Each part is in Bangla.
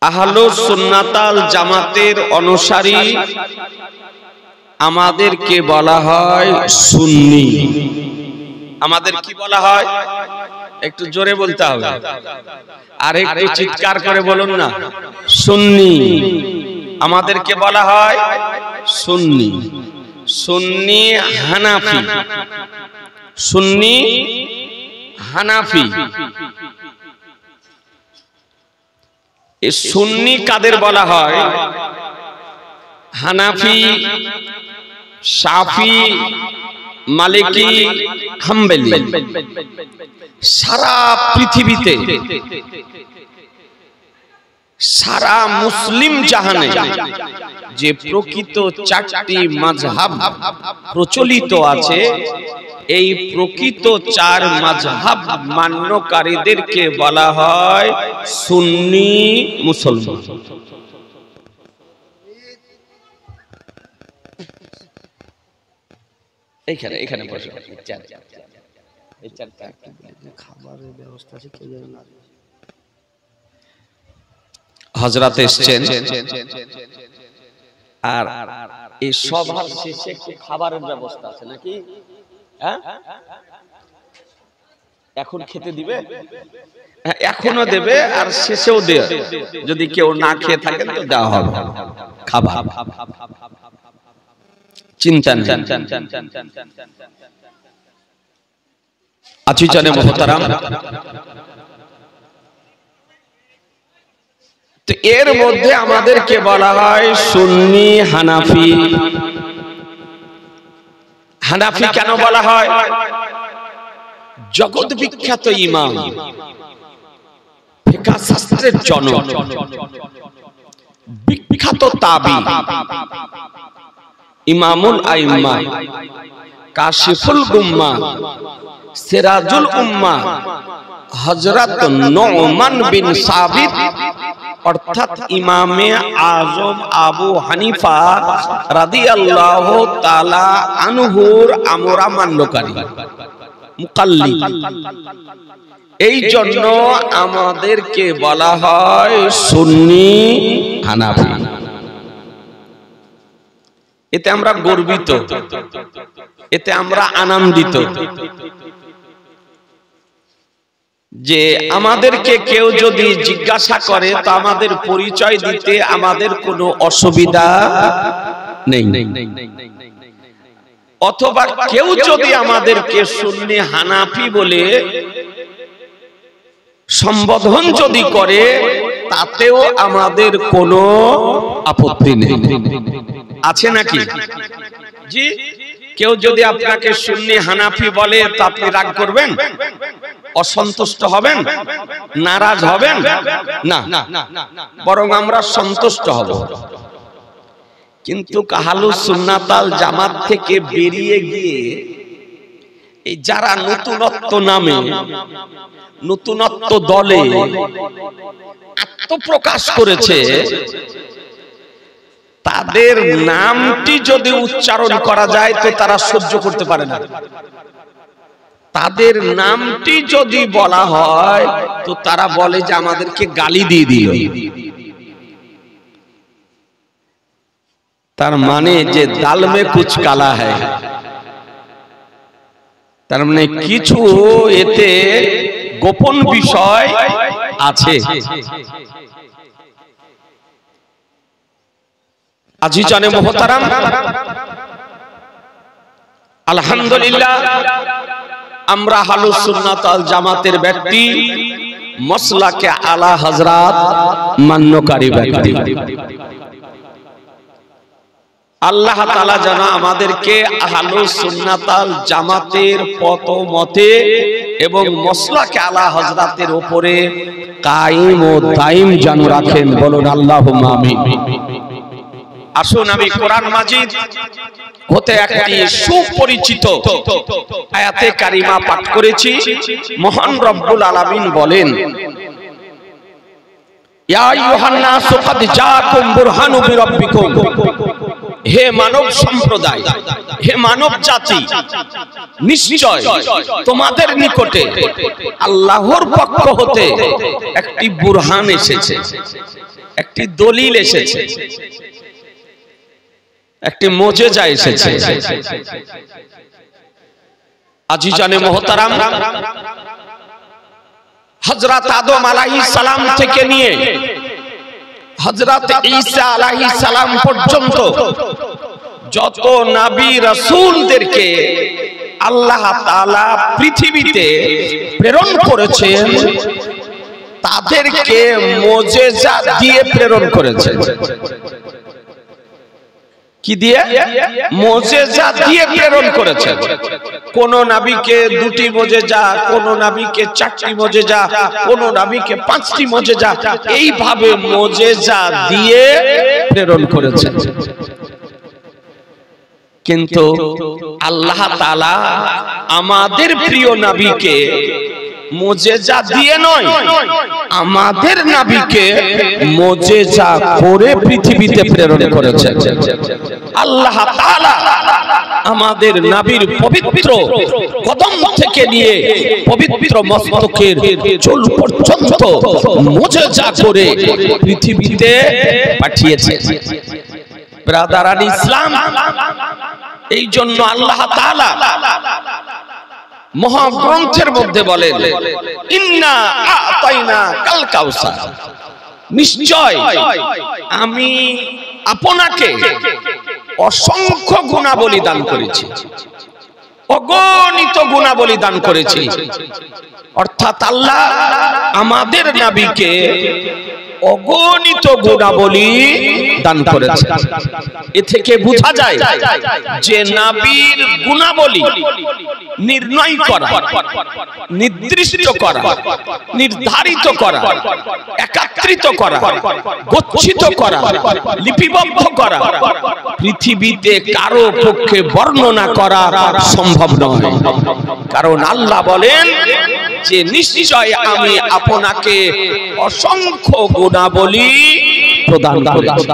আহলুস সুন্নাতাল জামাতের অনুসারী আমাদেরকে বলা হয় সুন্নি। আমাদের কি বলা হয়? একটু জোরে বলতে হবে, আর একটু চিৎকার করে বলুন না, সুন্নি। আমাদেরকে বলা হয় সুন্নি। সুন্নি হানাফি, সুন্নি হানাফি। এই সুন্নি কাদের বলা হয়? হানাফি, শাফি, মালিকি, হাম্বলি। সারা পৃথিবীতে, সারা মুসলিম জাহানে যে প্রকৃত চারটি মাযহাব প্রচলিত আছে, এই প্রকৃত চার মাযহাব মান্যকারীদেরকে বলা হয় সুন্নি মুসলমান। এইখানে এইখানে বসে খাবারের ব্যবস্থা আছে, কেউ যেন না। হযরত এসেছেন, আর এই সভার শেষে একটু খাবারের ব্যবস্থা আছে নাকি? হ্যাঁ, এখন খেতে দিবে, এখনো দেবে, আর শেষেও দেবে। যদি কেউ না খেয়ে থাকেন তো দেওয়া হবে খাবার, চিন্তা নেই। আজিজানে মুহতারাম, তো এর মধ্যে আমাদেরকে বলা হয় সুন্নি হানাফি। হানাফি কেন বলা হয়? জগৎ বিখ্যাত ইমাম, ফিকহ শাস্ত্রের জনক, বিখ্যাত তাবি, ইমামুল আইম্মা, কাশিফুল গুম্মা, সিরাজুল উম্মাহ, হযরত নু'মান বিন সাবিত অর্থাৎ ইমামে আজম আবু হানিফা রাদিয়াল্লাহু তাআলা আনহুর আমরা মান্যকারী, মুকাল্লিদ। এই জন্য আমাদেরকে বলা হয় সুন্নি হানাফি। এতে আমরা গর্বিত, এতে আমরা আনন্দিত যে আমাদেরকে কেউ যদি জিজ্ঞাসা করে তো আমাদের পরিচয় দিতে আমাদের কোনো অসুবিধা নেই। অথবা কেউ যদি আমাদেরকে সুন্নি হানাফি বলে সম্বোধন যদি করে তাতেও আমাদের কোনো আপত্তি নেই। আছে নাকি? জি, কেউ যদি আপনাকে সুন্নি হানাফি বলে তো আপনি রাগ করবেন, অসন্তুষ্ট হবেন, নারাজ হবেন না, বরং আমরা সন্তুষ্ট হব। কিন্তু আহলুস সুন্নাতাল জামাত থেকে বেরিয়ে গিয়ে এই যারা নতুনত্ব নামে, নতুনত্ব দলে আত্মপ্রকাশ করেছে, তাদের নামটি যদি উচ্চারণ করা যায় তো তারা সহ্য করতে পারে না। তাদের নামটি যদি বলা হয় তো তারা বলে যে আমাদেরকে গালি দিয়ে দিল। তার মানে যে দাল মে কুছ কালা হ্যায়, তার মানে কিছু এতে গোপন বিষয় আছে। আজিজানে মুহতারাম, আলহামদুলিল্লাহ আমরা আহলুস সুন্নাতাল জামাতের ব্যক্তি, মাসলাকে আলা হযরত মান্যকারী ব্যক্তি। আল্লাহ তাআলা যেন আমাদেরকে আহলুস সুন্নাতাল জামাতের পথ মতে এবং মাসলাকে আলা হযরতের উপরে কায়েম ও দায়েম যেন রাখেন। বলুন আল্লাহুম্মা আমিন। আসুন আমি কোরআন মাজিদ হতে একটি সুপরিচিত আয়াতে কারিমা পাঠ করেছি। মহান রব্বুল আলামিন বলেন, ইয়া আইয়ুহান নাসু ক্বাদ জাআকুম বুরহানুম মির রাব্বিকুম হে মানব সম্প্রদায়, হে মানব জাতি, নিশ্চয় তোমাদের নিকটে আল্লাহর পক্ষ হতে একটি বুরহান এসেছে, একটি দলিল এসেছে, একটি মুজিজা এসেছে। আজিজানে মুহতারাম, হযরত আদম আলাইহিস সালাম থেকে নিয়ে হযরত ঈসা আলাইহিস সালাম পর্যন্ত যত নবী রাসূলদেরকে আল্লাহ তাআলা পৃথিবীতে প্রেরণ করেছেন তাদেরকে মুজিজা দিয়ে প্রেরণ করেছেন। কি দিয়ে? মুজিজা দিয়ে প্রেরণ করেছেন। কোন নবীকে দুটি মুজিজা, কোন নবীকে চারটি মুজিজা, কোন নবীকে পাঁচটি মুজিজা, এইভাবে মুজিজা দিয়ে প্রেরণ করেছেন। কিন্তু আল্লাহ তাআলা আমাদের প্রিয় নবীকে মুজিজা দিয়ে নয়, আমাদের নবীকে মুজিজা করে পৃথিবীতে প্রেরণ করেছেন। আল্লাহ তাআলা আমাদের নবীর পবিত্র কদম থেকে নিয়ে পবিত্র মস্তকের চুল পর্যন্ত মুজিজা করে পৃথিবীতে পাঠিয়েছেন। ব্রাদারান ইসলাম, এই জন্য আল্লাহ তাআলা মহাগ্রন্থের মধ্যে বলেন, ইন্না আতাইনা কাল কাউসার, নিশ্চয় আমি আপনাকে অসংখ্য গুণাবলী দান করেছি, অগণিত গুণাবলী দান করেছি। অর্থাৎ আল্লাহ আমাদের নবীকে অগণিত গুণাবলী দান করেছে। এ থেকে বোঝা যায় যে নবীর গুণাবলী নির্ণয় করা, নির্দিষ্ট করা, নির্ধারিত করা, একত্রিত করা, গচ্ছিত করা, লিপিবদ্ধ করা পৃথিবীতে কারো পক্ষে বর্ণনা করা সম্ভব নয়। কারণ আল্লাহ বলেন যে নিশ্চয় আমি আপনাকে অসংখ্য গুণাবলী প্রদান করেছি।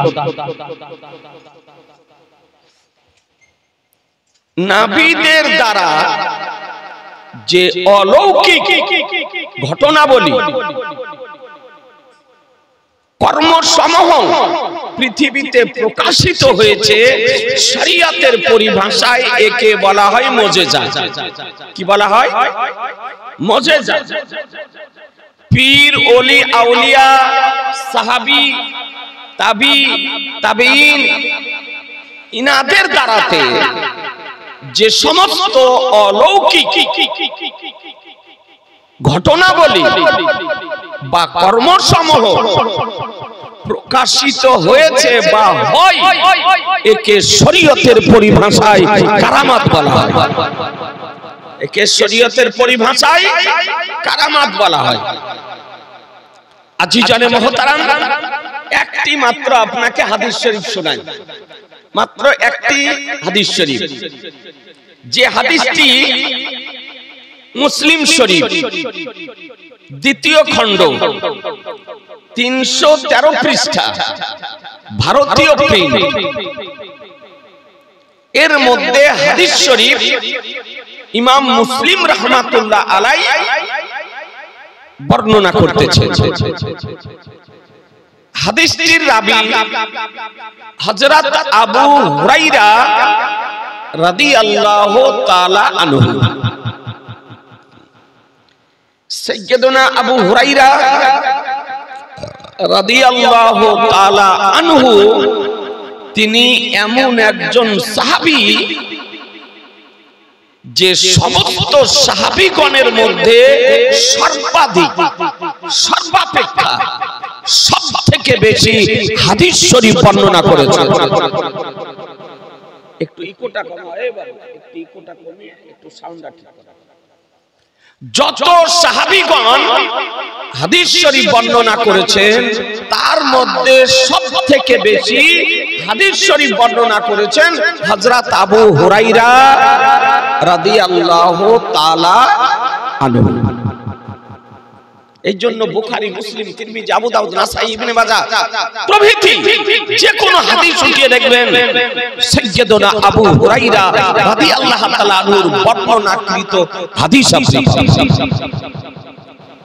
নবীদের দ্বারা যে অলৌকিক ঘটনাবলী, কর্মসমূহ পৃথিবীতে প্রকাশিত হয়েছে, শরীয়তের পরিভাষায় একে বলা হয় মুজিজা। কি বলা হয়? মুজিজা। পীর, ওলি, আউলিয়া, সাহাবী, তাবি, তাবেঈন, ইনাদের দ্বারাতে যে সমস্ত অলৌকিক ঘটনাবলী বা কর্মসমূহ প্রকাশিত হয়েছে বা হয়, একে শরীয়তের পরিভাষায় কারামাত বলা হয়। একে শরীয়তের পরিভাষায় কারামাত বলা হয়। আজিজানে মুহতারাম, একটি মাত্র আপনাকে হাদিস শরীফ শোনাই, মাত্র একটি হাদিস শরীফ, যে হাদিসটি মুসলিম শরীফ দ্বিতীয় খণ্ড 313 পৃষ্ঠা, ভারতীয় প্রিন্ট। এর মধ্যে হাদিস শরীফ ইমাম মুসলিম রাহমাতুল্লাহ আলাইহি বর্ণনা করতেছেন। হাদিসটির রাবী হযরত আবু হুরায়রা রাদিয়াল্লাহু তাআলা আনহু। সাইয়্যিদুনা আবু হুরায়রা রাদিয়াল্লাহু তাআলা আনহু তিনি এমন একজন সাহাবী যে সমস্ত সাহাবীগণের মধ্যে সর্বাধিক, সর্বাপেক্ষা সবথেকে বেশি হাদিস শরীফ বর্ণনা করেছেন। একটু ইকোটা কমাও, একটু ইকোটা কমিয়ে একটু সাউন্ডটা ঠিক করো। যত সাহাবীগণ হাদিস শরীফ বর্ণনা করেছেন তার মধ্যে সবথেকে বেশি হাদিস শরীফ বর্ণনা করেছেন হযরত আবু হুরায়রা রাদিয়াল্লাহু তাআলা আনহু। এই জন্য বুখারী, মুসলিম, তিরমিজি, আবু দাউদ, নাসাই, ইবনে মাজাহ প্রভৃতি যে কোন হাদিস উঠিয়ে দেখবেন সাইয়্যিদুনা আবু হুরায়রা রাদিয়াল্লাহু তাআলা আনহুর বর্ণনাকৃত হাদিস আপনি পাবেন।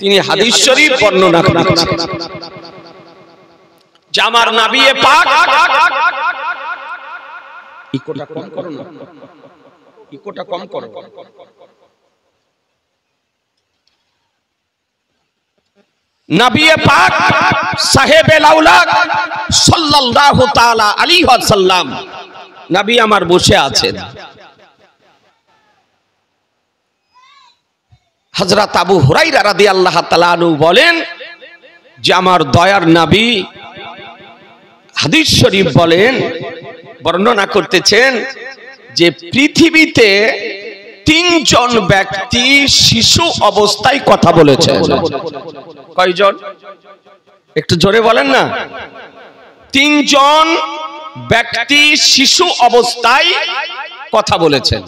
তিনি হাদিস শরীফ বর্ণনা করেছেন যে আমার নবী পাক, ইকোটা কম করো না, ইকোটা কম করো। নবী পাক সাহেবেল আওলাদ সাল্লাল্লাহু তাআলা আলাইহি ওয়াসাল্লাম, নবী আমার বসে আছেন। হযরত আবু হুরায়রা রাদিয়াল্লাহু তাআলা আনহু বলেন যে আমার দয়ার নবী হাদিস শরীফ বলেন, বর্ণনা করতেছেন যে পৃথিবীতে তিনজন ব্যক্তি শিশু অবস্থায় কথা বলেছেন। কয়জন? একটু জোরে বলেন না। তিনজন ব্যক্তি শিশু অবস্থায় কথা বলেছেন।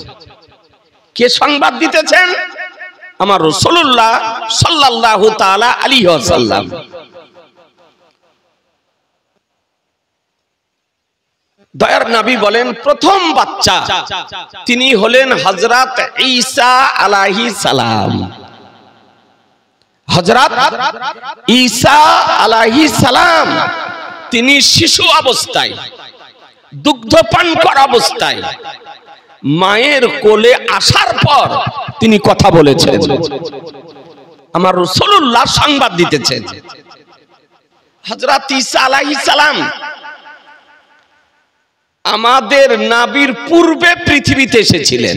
কে সংবাদ দিতেছেন? আমার রাসূলুল্লাহ সাল্লাল্লাহু তাআলা আলাইহি ওয়াসাল্লাম। দয়ার নবী বলেন প্রথম বাচ্চা তিনি হলেন হযরত ঈসা আলাইহিস সালাম। হযরত ঈসা আলাইহিস সালাম তিনি শিশু অবস্থায়, দুগ্ধপান করা অবস্থায় মায়ের কোলে আসার পর তিনি কথা বলেছেন। আমার রাসূলুল্লাহ সংবাদ দিতেছেন হযরত ঈসা আলাইহিস সালাম আমাদের নবীর পূর্বে পৃথিবীতে এসেছিলেন।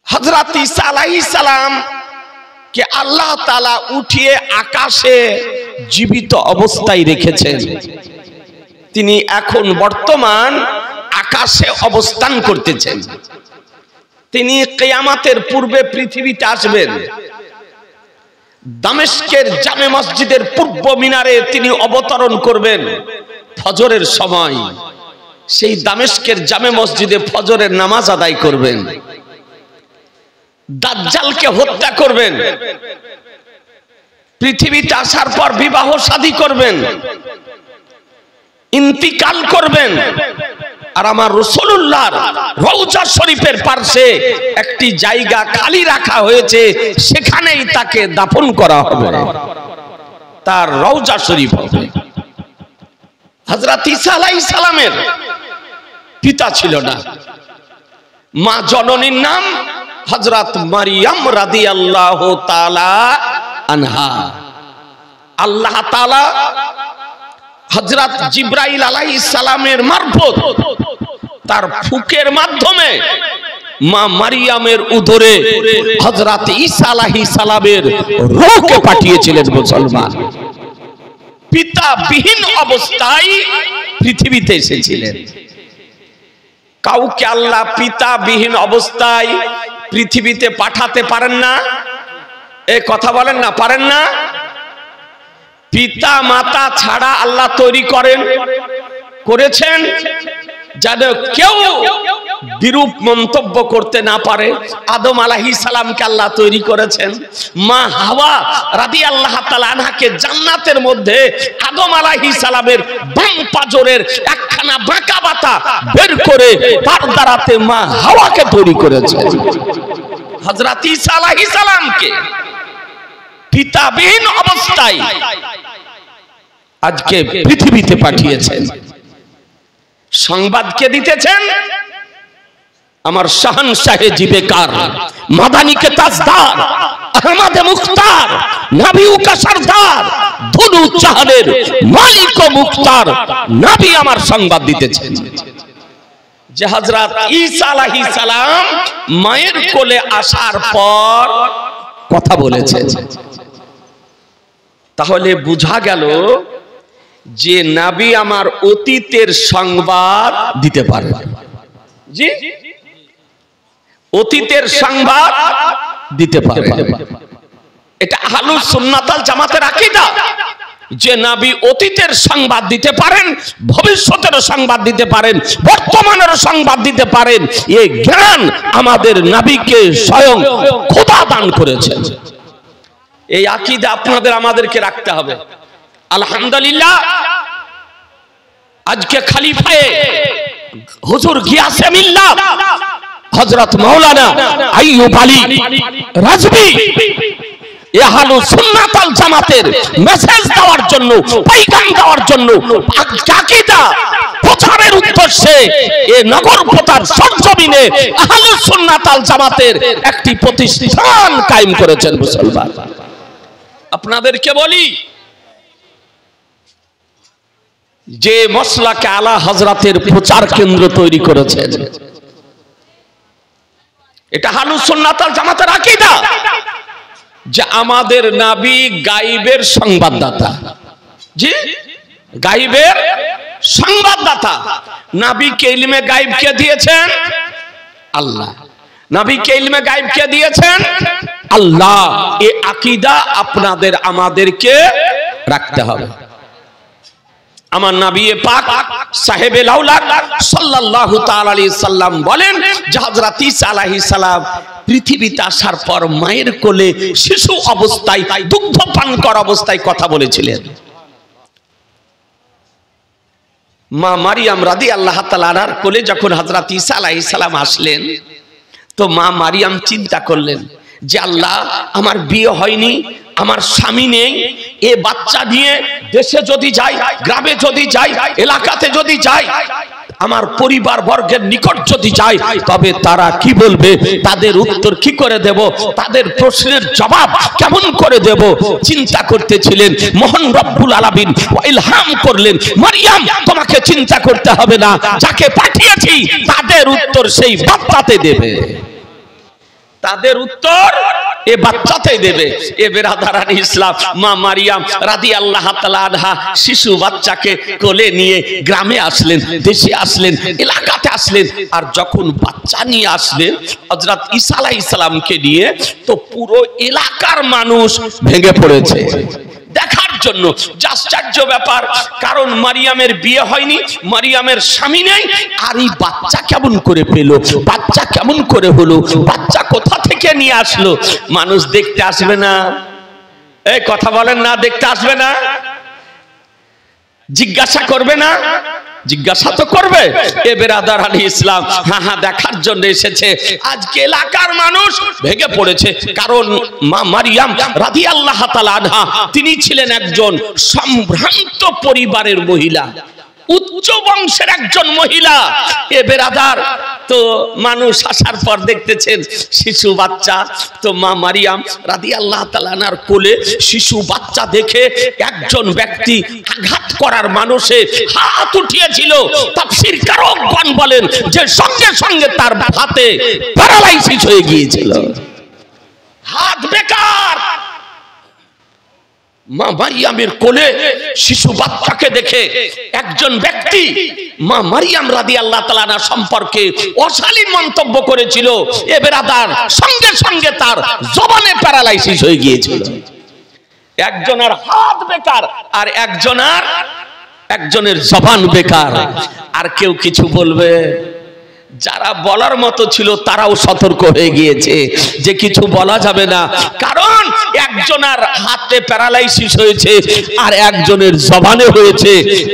হযরত ঈসা আলাইহিস সালাম কে আল্লাহ তাআলা উঠিয়ে আকাশে জীবিত অবস্থায় রেখেছেন। তিনি এখন বর্তমান আকাশে অবস্থান করতেছেন। তিনি কিয়ামতের পূর্বে পৃথিবীতে আসবেন। দামেস্কের জামে মসজিদের পূর্ব মিনারে তিনি অবতরণ করবেন ফজরের সময়। সেই দামেস্কের জামে মসজিদে ফজরের নামাজ আদায় করবেন। দাজ্জালকে হত্যা করবেন। পৃথিবীতে আসার পর বিবাহ শাদী করবেন, ইন্তিকাল করবেন। আর আমার রাসূলুল্লাহর রওজা শরীফের পাশে একটি জায়গা খালি রাখা হয়েছে, সেখানেই তাকে দাফন করা হবে। তার রওজা শরীফ হবে। হযরত ঈসা আলাইহিস সালামের পিতা ছিল না। মা জননীর নাম হযরত মারিয়াম রাদিয়াল্লাহু তাআলা আনহা। আল্লাহ তাআলা হযরত জিবরাইল আলাইহিস সালামের মারফত তার ফুকের মাধ্যমে মা মারিয়ামের উদরে হযরত ঈসা আলাইহিস সালামের রূহকে পাঠিয়েছিলেন। মুসলমান পিতা বিহীন অবস্থায় পৃথিবীতে এসেছিলেন। কাউকে আল্লাহ পিতা বিহীন অবস্থায় পৃথিবীতে পাঠাতে পারেন না। এই কথা বলেন না, পারেন না। পিতা মাতা ছাড়া আল্লাহ তৈরি করেছেন যেন কেউ বিরূপ মন্তব্য করতে না পারে। আদম আলাইহিস সালামকে আল্লাহ তৈরি করেছেন। মা হাওয়া রাদিয়াল্লাহু তাআলা আনহাকে জান্নাতের মধ্যে আদম আলাইহিস সালামের বাম পাজরের একখানা বাঁকা বাতা বের করে তার দ্বারাতে মা হাওয়াকে তৈরি করেছেন। হযরত ঈসা আলাইহিস সালামকে পিতাবিহীন অবস্থায় আজকে পৃথিবীতে পাঠিয়েছেন। সংবাদ কে দিতেছেন? আমার শাহনশাহে জিবেকার, মাদানিকে তাজদার, আহমদে মুখতার, নবীউ কা সরদার, ধুনু জাহানের মালিক ও মুখতার নবী আমার সংবাদ দিতেছেন যে হযরত ঈসা আলাইহিস সালাম মায়ের কোলে আসার পর কথা বলেছেন। তাহলে বোঝা গেল যে নবী আমার অতীতের সংবাদ দিতে পারে। জি, অতীতের সংবাদ দিতে পারে। এটা আহলুস সুন্নাত ওয়াল জামাতের আকীদা। যে নবী অতীতের সংবাদ দিতে পারেন, ভবিষ্যতের সংবাদ দিতে পারেন, বর্তমানের সংবাদ দিতে পারেন, এই জ্ঞান আমাদের নবীকে স্বয়ং খোদা দান করেছেন। এই আকীদা আপনাদের আমাদেরকে রাখতে হবে। আলহামদুলিল্লাহ, আজকে খলিফায়ে হুজুর গিয়াসে মিল্লাত হযরত মাওলানা আইয়ুব আলী রাজভী আহলুস সুন্নাত ওয়াল জামাতের মেসেজ দেওয়ার জন্য, পয়গাম দেওয়ার জন্য, আকীদা প্রচারের উদ্দেশ্যে এই নগরপতার সরজমিনে আহলুস সুন্নাত ওয়াল জামাতের একটি প্রতিষ্ঠান কায়েম করেছেন মুসলমান। আপনাদেরকে বলি যে মসলাকে আলা হযরতের প্রচার কেন্দ্র তৈরি করেছেন, এটা আহলুস সুন্নাত ওয়াল জামাতের আকীদা যে আমাদের নবী গায়বের সংবাদদাতা। জি, গায়বের সংবাদদাতা। নবীকে ইলমে গায়ব কে দিয়েছেন? আল্লাহ। নবীকে ইলমে গায়ব কে দিয়েছেন? আল্লাহ। এই আকীদা আপনাদের আমাদেরকে রাখতে হবে। আমার নবী পাক সাহেবে লাউলাদ সাল্লাল্লাহু তাআলা আলাইহি সাল্লাম বলেন যে হযরত ঈসা আলাইহিস সালাম পৃথিবীতে আসার পর মায়ের কোলে শিশু অবস্থায় দুগ্ধ পান করা অবস্থায় কথা বলেছিলেন। মা মারিয়াম রাদিয়াল্লাহু তাআলা আনহার কোলে যখন হযরত ঈসা আলাইহিস সালাম আসলেন, তো মা মারিয়াম চিন্তা করলেন যে আল্লাহ, আমার বিয়ে হয়নি, আমার স্বামী নেই, এ বাচ্চা নিয়ে দেশে যদি যাই, গ্রামে যদি যাই, এলাকাতে যদি যাই, আমার পরিবার বর্গের নিকট যদি যাই, তবে তারা কি বলবে, তাদের উত্তর কি করে দেব, তাদের প্রশ্নের জবাব কেমন করে দেব, চিন্তা করতেছিলেন। মহান রব্বুল আলামিন ইলহাম করলেন, মারিয়াম তোমাকে চিন্তা করতে হবে না, যাকে পাঠিয়েছি তাদের উত্তর সেই বাচ্চাতে দেবে, তাদের উত্তর এ বাচ্চাতেই দেবে। এ বেরাদারান ইসলাম, মা মারিয়াম রাদিয়াল্লাহু তাআলা আনহা শিশু বাচ্চাকে কোলে নিয়ে গ্রামে আসলেন, দেশে আসলেন, এলাকাতে আসলেন। আর যখন বাচ্চা নিয়ে আসলেন হযরত ঈসা আলাইহিস সালামকে নিয়ে, তো পুরো এলাকার মানুষ ভেঙে পড়েছে দেখার জন্য। আশ্চর্য ব্যাপার, কারণ মারিয়ামের বিয়ে হয়নি, মারিয়ামের স্বামী নেই, আর এই বাচ্চা কেমন করে পেল, বাচ্চা কেমন করে হলো, বাচ্চা কোথা থেকে নিয়ে আসলো? মানুষ দেখতে আসবে না? এই কথা বলেন না, দেখতে আসবে না? জিজ্ঞাসা করবে না? জিজ্ঞাসা তো করবে। এ বেরাদারান ইসলাম, হ্যাঁ দেখার জন্য এসেছে। আজকে এলাকার মানুষ ভেঙে পড়েছে, কারণ মা মারিয়াম রাদিয়াল্লাহু তাআলা আনহা তিনি ছিলেন একজন সম্ভ্রান্ত পরিবারের মহিলা, উচ্চ বংশের একজন মহিলা। এ বেরাদার, তো মানুষ আসার পর দেখতেছেন শিশু বাচ্চা, তো মা মারিয়াম রাদিয়াল্লাহু তাআলা আনহার কোলে শিশু বাচ্চা দেখে একজন ব্যক্তি আঘাত করার মানুষে হাত উঠিয়েছিল। তাফসীরকারগণ বলেন যে সঙ্গে সঙ্গে তার হাতে প্যারালাইসিস হয়ে গিয়েছিল, হাত বেকার। মা মারিয়ামের কোলে শিশু বাচ্চাকে দেখে একজন ব্যক্তি মা মারিয়াম রাদিয়াল্লাহু তাআলা আনহা সম্পর্কে অশালীন মন্তব্য করেছিল। এ বেরাদার, সঙ্গে সঙ্গে তার জবানে প্যারালাইসিস হয়ে গিয়েছিল। একজনের হাত বেকার আর একজনের জবান বেকার। আর কেউ কিছু বলবে? যারা বলার মতো ছিল তারাও সতর্ক হয়ে গিয়েছে যে কিছু বলা যাবে না, কারণ একজনের হাতে প্যারালাইসিস হয়েছে আর একজনের জবানে হয়েছে।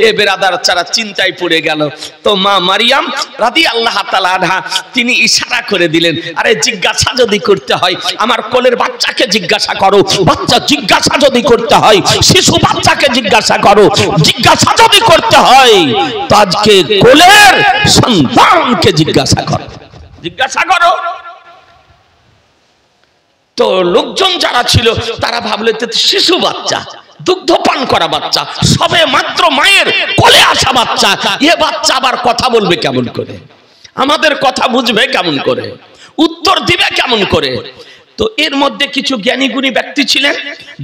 এ বেরাদার, যারা চিন্তায় পড়ে গেল। তো মা মারিয়াম রাদিয়াল্লাহু তাআলা আনহা তিনি ইশারা করে দিলেন, আরে জিজ্ঞাসা যদি করতে হয় আমার কোলের বাচ্চাকে জিজ্ঞাসা করো, বাচ্চা জিজ্ঞাসা যদি করতে হয় শিশু বাচ্চাকে জিজ্ঞাসা করো, জিজ্ঞাসা যদি করতে হয় তো আজকে কোলের সন্তানকে জিজ্ঞাসা করো, জিজ্ঞাসা করো। তো লোকজন যারা ছিল তারা ভাবলে শিশু বাচ্চা, দুগ্ধ পান করা বাচ্চা, সবে মাত্র মায়ের কোলে আসা বাচ্চা, এ বাচ্চা আবার কথা বলবে কেমন করে, আমাদের কথা বুঝবে কেমন করে, উত্তর দিবে কেমন করে? তো এর মধ্যে কিছু জ্ঞানী গুণী ব্যক্তি ছিলেন,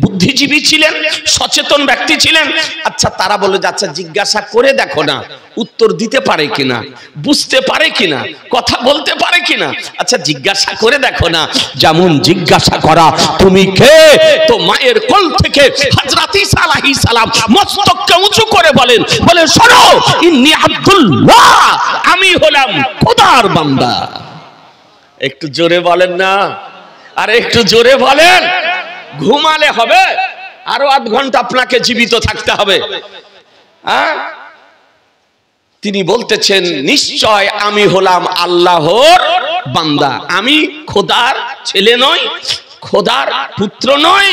বুদ্ধিজীবী ছিলেন, সচেতন ব্যক্তি ছিলেন। আচ্ছা তারা বলে যে আচ্ছা জিজ্ঞাসা করে দেখো না উত্তর দিতে পারে কিনা, বুঝতে পারে কিনা, কথা বলতে পারে কিনা। আচ্ছা জিজ্ঞাসা করে দেখো না। যেমন জিজ্ঞাসা করা, তুমি কে? তো মায়ের কোল থেকে হযরত ঈসা আলাইহিস সালাম মস্তককে উঁচু করে বলেন, শোনো, ইন্নী আব্দুল্লাহ, আমি হলাম খোদার বান্দা। একটু জোরে বলেন না, আরে একটু জোরে বলেন। ঘুমালে হবে? আরো 8 ঘন্টা আপনাকে জীবিত থাকতে হবে। তিনি বলতেছেন নিশ্চয় আমি হলাম আল্লাহর বান্দা, আমি খোদার ছেলে নই, খোদার পুত্র নই,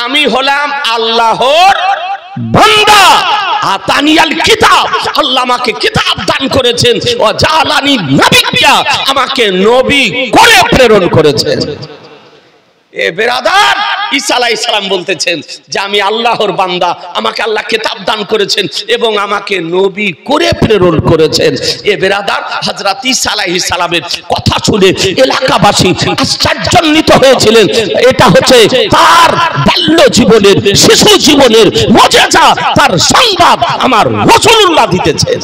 আমি হলাম আল্লাহর বান্দা। আতানিয়াল কিতাব, আল্লাহ আমাকে কিতাব দান করেছেন, ও জালানি নবিয়্যা, আমাকে নবী করে প্রেরণ করেছেন। এ বেরাদার, ঈসা আলাইহিস সালাম বলতেছেন যে আমি আল্লাহর বান্দা, আমাকে আল্লাহ কিতাব দান করেছেন এবং আমাকে নবী করে প্রেরণ করেছেন। এ বেরাদার, হযরত ঈসা আলাইহিস সালামের কথা শুনে এলাকাবাসী আশ্চর্যান্বিত হয়েছিলেন। এটা হচ্ছে তার বাল্য জীবনের, শিশু জীবনের মুজিজা, তার সংবাদ আমার রাসূলুল্লাহ দিতেছেন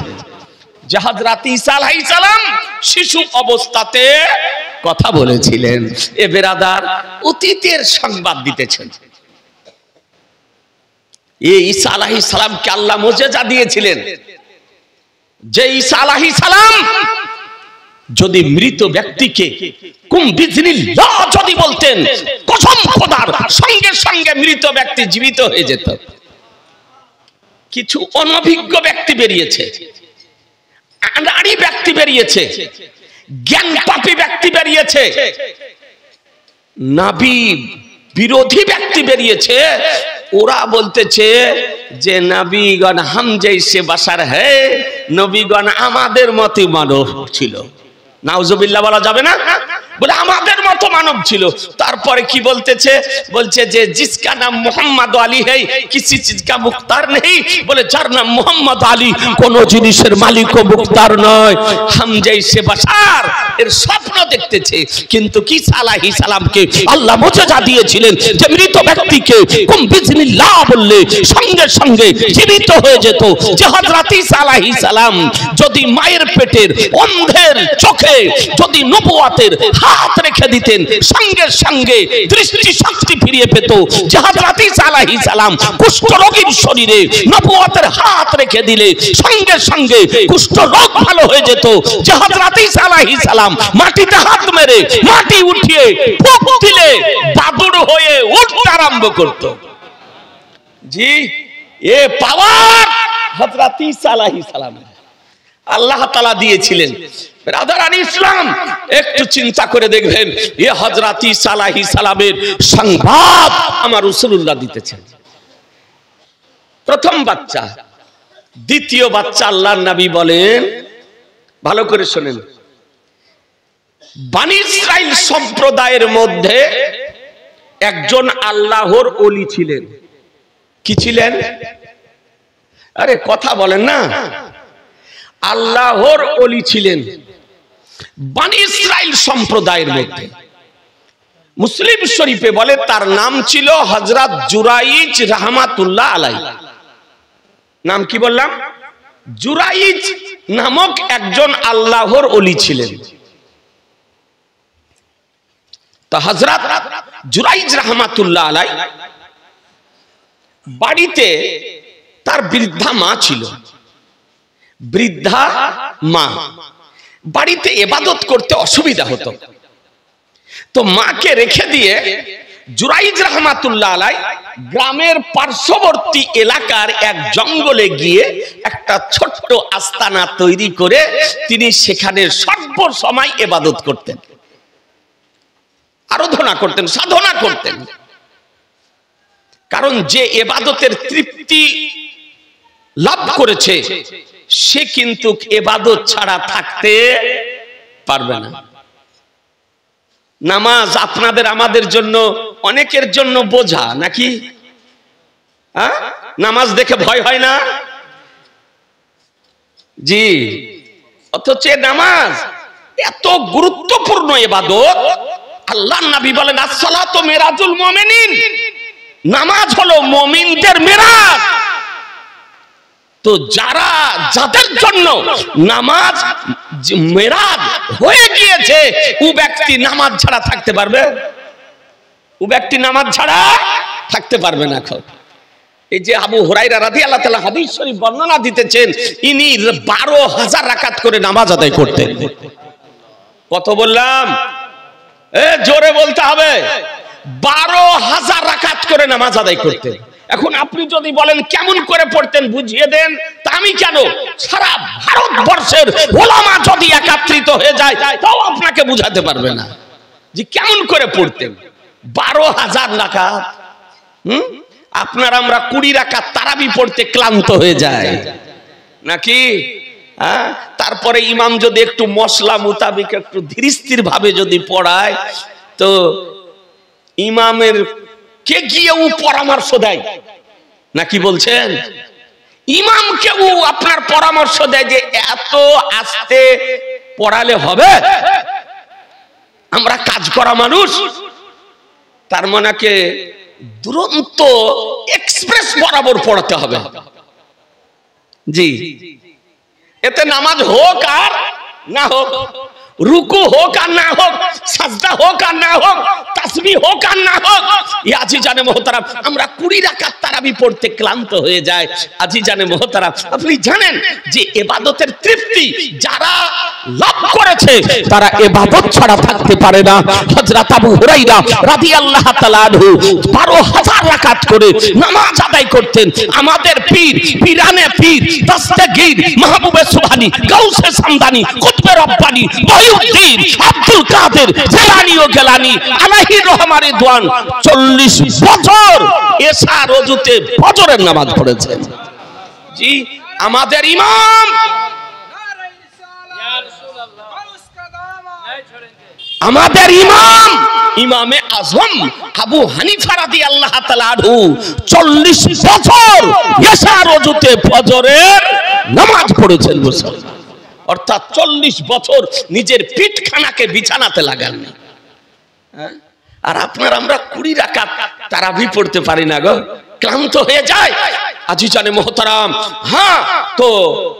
যে হযরত ঈসা আলাইহিস সালাম শিশু অবস্থাতে কথা বলেছিলেন। এ বেরাদার, অতীতের সংবাদ দিতেছেন। এই ঈসা আলাইহিস সালামকে আল্লাহ মুজিজা দিয়েছিলেন যে ঈসা আলাইহিস সালাম যদি মৃত ব্যক্তিকে কুম বিজনিল্লাহ যদি বলতেন, কসম খোদার, সঙ্গে সঙ্গে মৃত ব্যক্তি জীবিত হয়ে যেত। কিছু অনভিজ্ঞ ব্যক্তি বেরিয়েছে, নারী ব্যক্তি বেরিয়েছে, জ্ঞান পাপী ব্যক্তি বেরিয়েছে, নবী বিরোধী ব্যক্তি বেরিয়েছে। ওরা বলতেছে যে নবীগণ হাম জৈসে বাশার হ্যায়, নবীগণ আমাদের মতই মানব ছিল। নাউজুবিল্লাহ বলা যাবে না? বলে আমাদের মতো মানব ছিল। তারপরে কি বলতেছে? বলছে যে জিসকা নাম মোহাম্মদ আলী है किसी चीज का मुख्तार नहीं, বলে যার নাম মোহাম্মদ আলী কোন জিনিসের মালিক ও মুখতার নয়। হাম জৈসে বাশার এর স্বপ্ন দেখতেছে, কিন্তু ঈসা আলাইহিস সালামকে আল্লাহ মুজিজা দিয়েছিলেন যে মৃত ব্যক্তিকে কুম বিজনিল্লাহ বললে সঙ্গে সঙ্গে জীবিত হয়ে যেত। যে হযরত ঈসা আলাইহিস সালাম যদি মায়ের পেটের অন্ধের চোখে যদি নবুয়তের হাত রেখে দিতেন, সঙ্গে সঙ্গে দৃষ্টি শক্তি ফিরিয়ে পেত। যে হযরত ঈসা আলাইহিস সালাম কুষ্ঠ রোগীর শরীরে নবুয়তের হাত রেখে দিলে সঙ্গে সঙ্গে কুষ্ঠ রোগ ভালো হয়ে যেত। যে হযরত ঈসা আলাইহিস সালাম মাটিতে হাত মেরে মাটি উঠিয়ে ফুঁক দিলে বাদুড় হয়ে উঠতে আরম্ভ করত। জি, এ পাওয়ার হযরত ঈসা আলাইহিস সালামের আল্লাহ তাআলা দিয়েছিলেন। ব্রাদার ইসলাম, একটু চিন্তা করে দেখবেন, এ হযরত ঈসা আলাইহিস সালামের সংবাদ আমার রাসূলুল্লাহ দিতেছেন। প্রথম বাচ্চা, দ্বিতীয় বাচ্চা আল্লাহর নবী বলেন, ভালো করে শুনেন, বনি ইসরাইল সম্প্রদায়ের মধ্যে একজন আল্লাহর ওলি ছিলেন। কি ছিলেন? আরে কথা বলেন না। আল্লাহর ওলি ছিলেন বনি ইসরাইল সম্প্রদায়ের মধ্যে। মুসলিম শরীফে বলে তার নাম ছিল হযরত জুরাইজ রাহমাতুল্লাহ আলাইহি। নাম কি বললাম? জুরাইজ নামক একজন আল্লাহর ওলি ছিলেন। তো হযরত জুরাইজ রাহমাতুল্লাহ আলাইহি বাড়িতে তার বৃদ্ধা মা ছিল। বৃদ্ধা মা বাড়িতে ইবাদত করতে অসুবিধা হতো, তো মাকে রেখে দিয়ে জুরাইজ রাহমাতুল্লাহ আলাইহি গ্রামের পার্শ্ববর্তী এলাকার এক জঙ্গলে গিয়ে একটা ছোট্ট আস্তানা তৈরি করে তিনি সেখানে সর্ব সময় ইবাদত করতেন, আরাধনা করতেন, সাধনা করতেন। কারণ যে ইবাদতের তৃপ্তি লাভ করেছে সে কিন্তু ইবাদত ছাড়া থাকতে পারবে না। নামাজ আপনাদের আমাদের জন্য, অনেকের জন্য বোঝা নাকি? নামাজ দেখে ভয় হয় না? জি, অথচ নামাজ এত গুরুত্বপূর্ণ ইবাদত, আল্লাহর নবী বলেন আসসালাতু মিরাজুল মুমিনিন, নামাজ হলো মুমিনদের মিরাজ। তো যারা যাদের জন্য নামাজ মিরাজ হয়ে গিয়েছে ও ব্যক্তি নামাজ ছাড়া থাকতে পারবে? ও ব্যক্তি নামাজ ছাড়া থাকতে পারবে না। এখন এই যে আবু হুরায়রা রাদিয়াল্লাহু তাআলা হাদিস শরীফ বর্ণনা দিতেছেন, ইনি 12,000 রাকাত করে নামাজ আদায় করতেন। কত বললাম? জোরে বলতে হবে। 12,000 রাকাত করে নামাজ আদায় করতেন। এখন আপনি যদি বলেন কেমন করে পড়তেন বুঝিয়ে দেন, তা আমি কেন, সারা ভারতবর্ষের ওলামা যদি একত্রিত হয়ে যায় তাও আপনাকে বুঝাতে পারবে না যে কেমন করে পড়তেন 12,000 রাকাত। আপনার আমরা 20 রাকাত তারাবি পড়তে ক্লান্ত হয়ে যায় নাকি? তারপরে ইমাম যদি একটু মশলা মোতাবেক একটু ধীরস্থির ভাবে যদি পড়ায়, তো ইমামের কে গিয়েও পরামর্শ দেয় নাকি বলছেন? ইমামকেও আপনার পরামর্শ দেয় যে এত আস্তে পড়ালে হবে? আমরা কাজ করা মানুষ, তার মনেকে দুরন্ত এক্সপ্রেস বরাবর পড়াতে হবে। জি, এতে নামাজ হোক আর না হোক, রুকু হোক আর না হোক, সাজদা হোক আর না হোক, তাসবিহ হোক আর না হোক, আজিজানে মুহতারাম আমরা 20 রাকাত তারাবি পড়তে ক্লান্ত হয়ে যায়। আজিজানে মুহতারাম আপনি জানেন যে ইবাদতের তৃপ্তি যারা লাভ করেছে তারা ইবাদত ছাড়া থাকতে পারে না। হযরত আবু হুরায়রা রাদিয়াল্লাহু তাআলা আনহু 12,000 রাকাত করে নামাজ আদায় করতেন। আমাদের পীর, পীরানে পীর, দস্তগীর, মাহবুবে সুবহানী, গাউসে সামদানি, কুতবে রব্বানী, মহিউদ্দিন, আব্দুল কাদের জিলানী ও গেলানী আলাইহির রহমান রিদওয়ান 40 বছর এশা রজুতে ফজরের নামাজ পড়েছেন। জি, আমাদের ইমাম, আমাদের ইমাম, ইমামে আজম আবু হানিফা রাদিয়াল্লাহু তাআলা আনহু 40 বছর এশা রজুতে ফজরের নামাজ পড়েছেন মুসলমান। অর্থাৎ 40 বছর নিজের পিঠখানাকে বিছানাতে লাগান না। আর আপনার আমরা 20 রাকাত তারাবি পড়তে পারি না গো, ক্লান্ত হয়ে যায়। আজিজানে মুহতারাম, হ্যাঁ, তো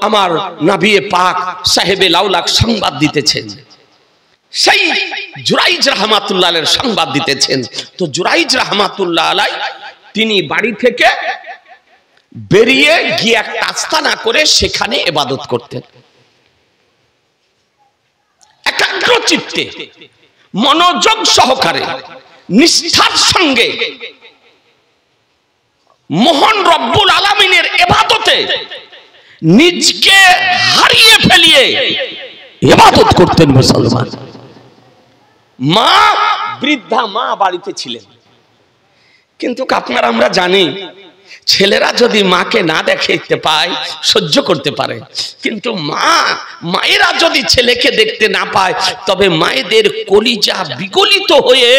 আমার নবী পাক সাহেবে লাউলাক সংবাদ দিতেছেন, সেই জুরাইজ রাহমাতুল্লাহ আলাইহির সংবাদ দিতেছেন। তো জুরাইজ রাহমাতুল্লাহ আলাইহি তিনি বাড়ি থেকে বেরিয়ে গিয়ে একটা আস্তানা করে সেখানে ইবাদত করতেন। একাগ্র চিত্তে, মনোযোগ সহকারে, নিষ্ঠার সঙ্গে মহান রব্বুল আলামিনের ইবাদতে নিজকে হারিয়ে ফেলিয়ে ইবাদত করতেন মুসলমান। মা, বৃদ্ধা মা বাড়িতে ছিলেন, কিন্তু আপনারা আমরা জানি ছেলেরা যদি মাকে না দেখতে পায় সহ্য করতে পারে, কিন্তু মায়েরা যদি ছেলেকে দেখতে না পায় তবে মায়েদের কলিজা বিগলিত হয়ে